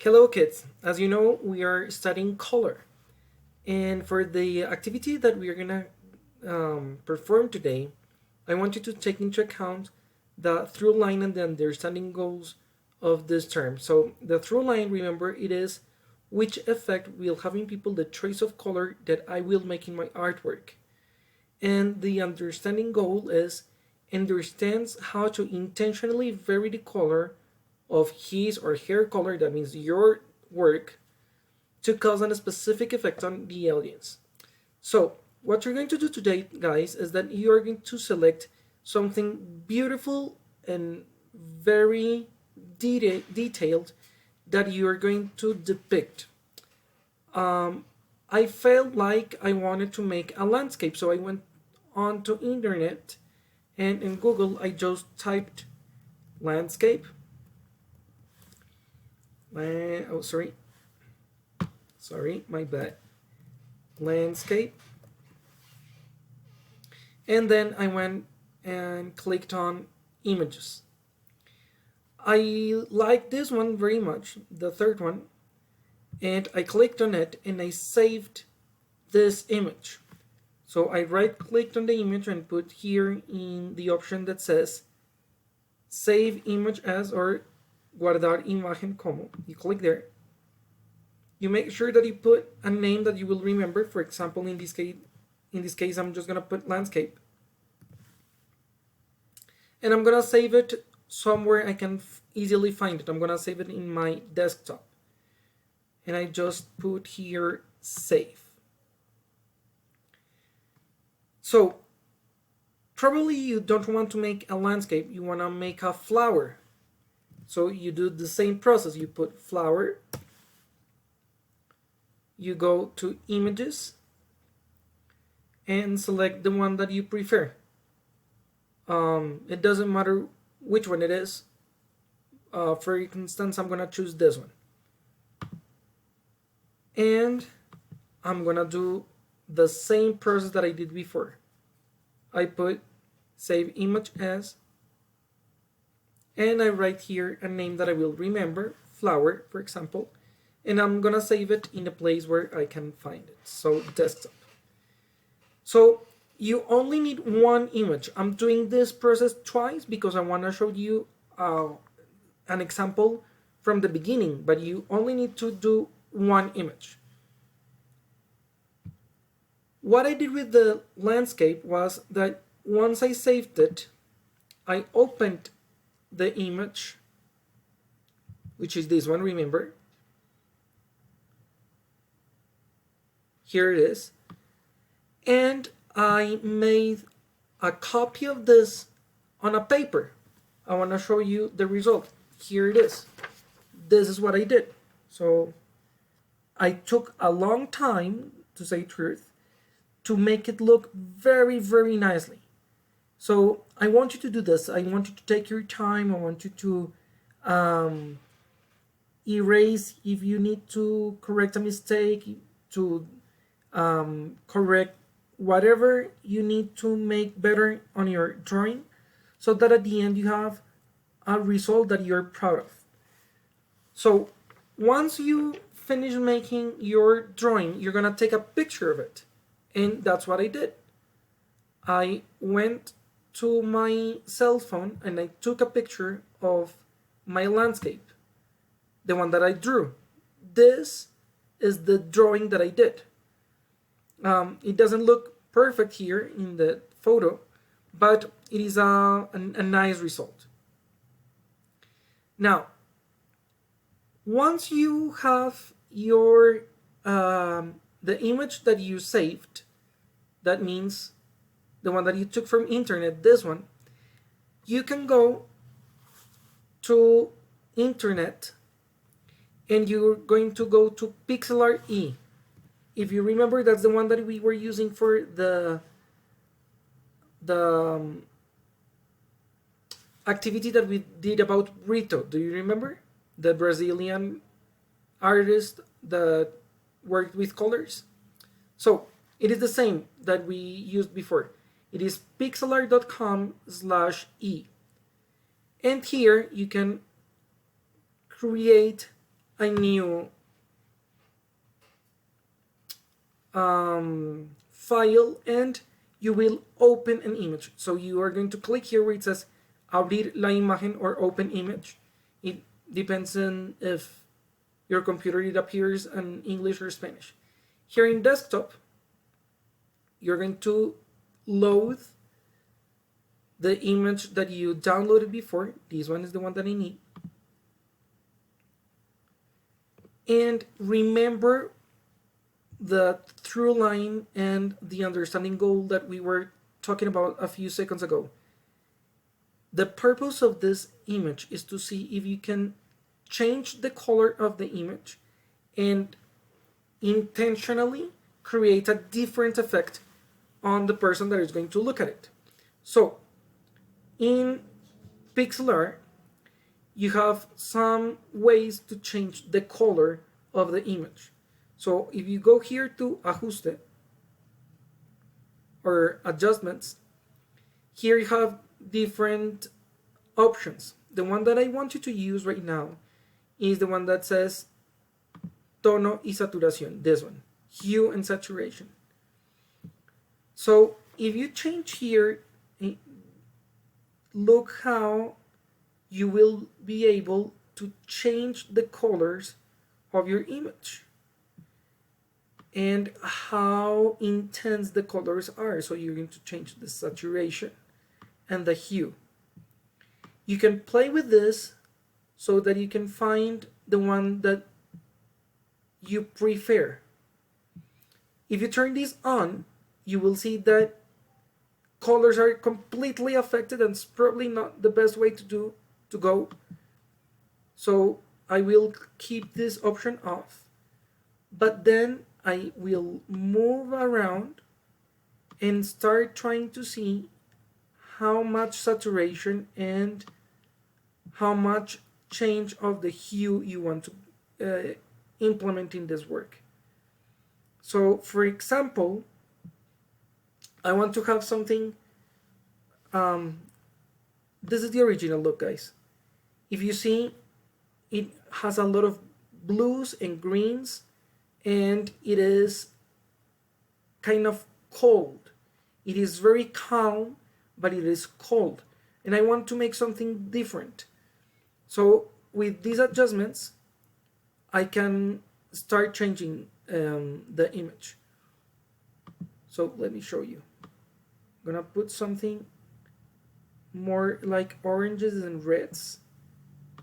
Hello kids, as you know we are studying color, and for the activity that we are gonna perform today, I want you to take into account the through line and the understanding goals of this term. So the through line, remember, it is which effect will have in people the trace of color that I will make in my artwork. And the understanding goal is understands how to intentionally vary the color of his or her color, that means your work, to cause a specific effect on the audience. So, what you're going to do today, guys, is that you are going to select something beautiful and very detailed that you are going to depict. I felt like I wanted to make a landscape, so I went onto internet and in Google I just typed landscape. Oh, sorry, my bad. Landscape, and then I went and clicked on images. I like this one very much, the third one, and I clicked on it and I saved this image. So I right clicked on the image and put here in the option that says save image as or guardar imagen como. You click there. You make sure that you put a name that you will remember. For example, in this case, I'm just gonna put landscape, and I'm gonna save it somewhere I can easily find it. I'm gonna save it in my desktop, and I just put here save. So probably you don't want to make a landscape, you want to make a flower. So you do the same process. You put flower, you go to images and select the one that you prefer. It doesn't matter which one it is. For instance, I'm gonna choose this one, and I'm gonna do the same process that I did before. I put save image as, and I write here a name that I will remember, flower, for example, and I'm gonna save it in a place where I can find it. So desktop. So you only need one image. I'm doing this process twice because I want to show you an example from the beginning, but you only need to do one image. What I did with the landscape was that once I saved it, I opened the image, which is this one, remember? Here it is. And I made a copy of this on a paper. I want to show you the result. Here it is. This is what I did. So I took a long time, to say truth, to make it look very, very nicely. So I want you to do this. I want you to take your time. I want you to erase if you need to correct a mistake, to correct whatever you need to make better on your drawing, so that at the end you have a result that you're proud of. So once you finish making your drawing, you're gonna take a picture of it. And that's what I did. I went to my cell phone and I took a picture of my landscape, the one that I drew. This is the drawing that I did. It doesn't look perfect here in the photo, but it is a nice result. Now, once you have your the image that you saved, that means the one that you took from internet, this one, you can go to internet and you're going to go to Pixlr E. If you remember, that's the one that we were using for the activity that we did about Brito. Do you remember? The Brazilian artist that worked with colors. So it is the same that we used before. It is pixlr.com/e. And here you can create a new file and you will open an image. So you are going to click here where it says abrir la imagen or open image. It depends on if your computer it appears in English or Spanish. Here in desktop, you're going to load the image that you downloaded before. This one is the one that I need. And remember the through line and the understanding goal that we were talking about a few seconds ago. The purpose of this image is to see if you can change the color of the image and intentionally create a different effect on the person that is going to look at it. So in Pixlr, you have some ways to change the color of the image. So if you go here to Ajuste or Adjustments, here you have different options. The one that I want you to use right now is the one that says Tono y Saturación, this one, Hue and Saturation. So if you change here, look how you will be able to change the colors of your image and how intense the colors are. So you're going to change the saturation and the hue. You can play with this so that you can find the one that you prefer. If you turn this on, you will see that colors are completely affected, and it's probably not the best way to go. So I will keep this option off, but then I will move around and start trying to see how much saturation and how much change of the hue you want to implement in this work. So for example, I want to have something, this is the original look, guys. If you see, it has a lot of blues and greens, and it is kind of cold. It is very calm, but it is cold. And I want to make something different. So with these adjustments, I can start changing the image. So let me show you. I'm gonna put something more like oranges and reds,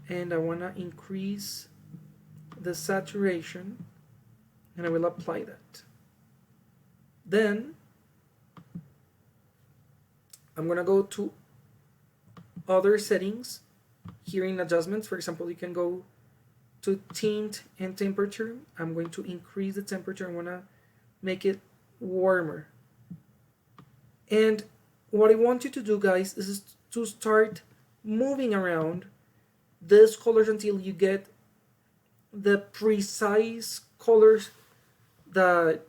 and I wanna increase the saturation, and I will apply that. Then I'm gonna go to other settings here in adjustments. For example, you can go to tint and temperature. I'm going to increase the temperature. I wanna make it warmer. And what I want you to do, guys, is to start moving around these colors until you get the precise colors that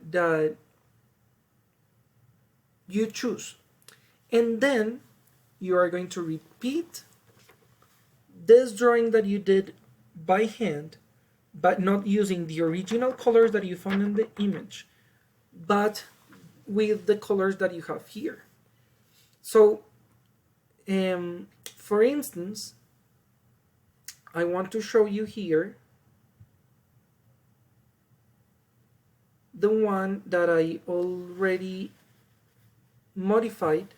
you choose. And then you are going to repeat this drawing that you did by hand, but not using the original colors that you found in the image, but with the colors that you have here. So for instance, I want to show you here the one that I already modified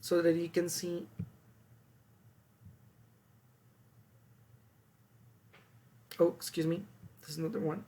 so that you can see. Oh, excuse me, this is another one.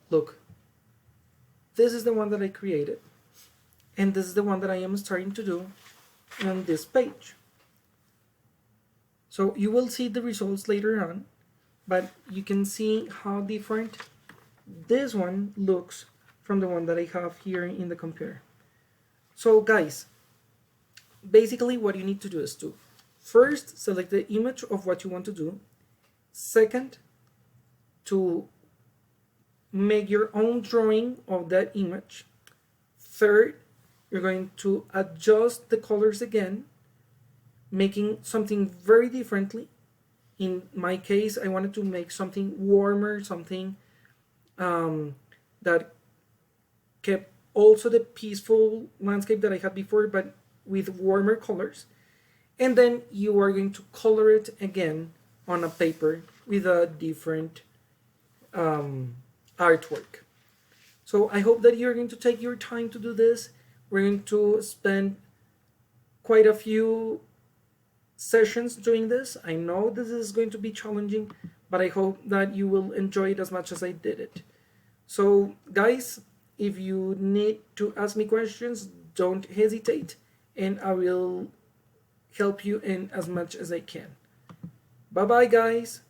Look, this is the one that I created, and this is the one that I am starting to do on this page. So you will see the results later on, but you can see how different this one looks from the one that I have here in the computer. So guys, basically what you need to do is to first select the image of what you want to do. Second, to make your own drawing of that image. Third, you're going to adjust the colors again, making something very differently. In my case, I wanted to make something warmer, something that kept also the peaceful landscape that I had before, but with warmer colors. And then you are going to color it again on a paper with a different artwork. So I hope that you're going to take your time to do this. We're going to spend quite a few sessions doing this. I know this is going to be challenging, but I hope that you will enjoy it as much as I did it. So guys, if you need to ask me questions, don't hesitate, and I will help you in as much as I can. Bye bye, guys.